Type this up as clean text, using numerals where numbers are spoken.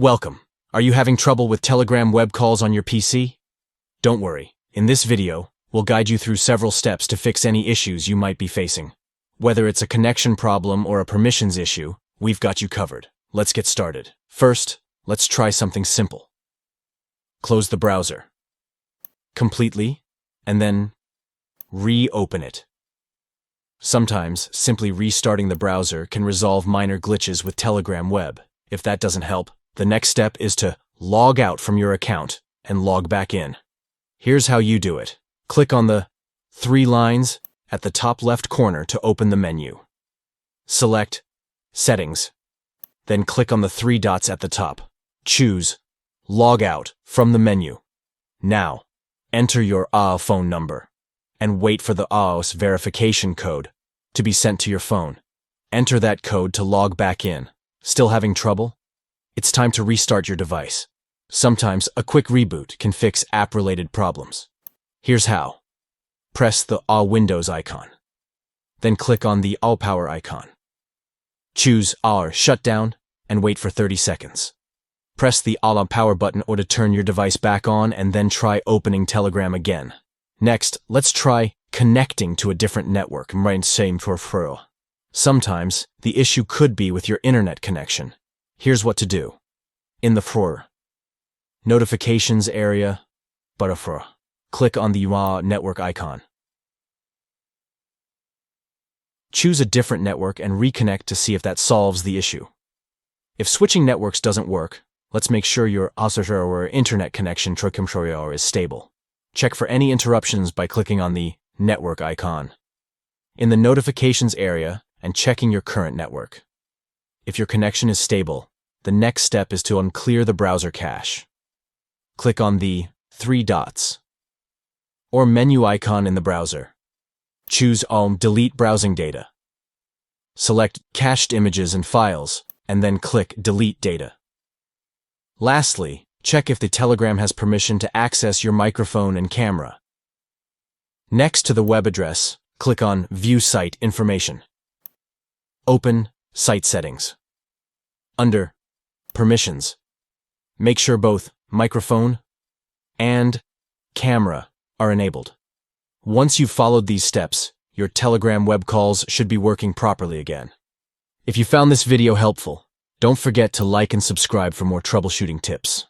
Welcome. Are you having trouble with Telegram web calls on your PC? Don't worry. In this video, we'll guide you through several steps to fix any issues you might be facing. Whether it's a connection problem or a permissions issue, we've got you covered. Let's get started. First, let's try something simple. Close the browser completely, and then reopen it. Sometimes, simply restarting the browser can resolve minor glitches with Telegram web. If that doesn't help, the next step is to log out from your account and log back in. Here's how you do it. Click on the 3 lines at the top left corner to open the menu. Select Settings. Then click on the 3 dots at the top. Choose Log Out from the menu. Now, enter your phone number and wait for the verification code to be sent to your phone. Enter that code to log back in. Still having trouble? It's time to restart your device. Sometimes a quick reboot can fix app-related problems. Here's how. Press the Windows icon. Then click on the Power icon. Choose Shutdown and wait for 30 seconds. Press the Power button or to turn your device back on and then try opening Telegram again. Next, let's try connecting to a different network. Sometimes, the issue could be with your internet connection. Here's what to do. In the Notifications area, click on the network icon. Choose a different network and reconnect to see if that solves the issue. If switching networks doesn't work, let's make sure your internet connection is stable. Check for any interruptions by clicking on the network icon. In the notifications area, and checking your current network. If your connection is stable, the next step is to unclear the browser cache. Click on the 3 dots or menu icon in the browser. Choose Delete Browsing Data. Select Cached Images and Files, and then click Delete Data. Lastly, check if the Telegram has permission to access your microphone and camera. Next to the web address, click on View Site Information. Open Site Settings. Under Permissions, make sure both microphone and camera are enabled. Once you've followed these steps, your Telegram web calls should be working properly again. If you found this video helpful, don't forget to like and subscribe for more troubleshooting tips.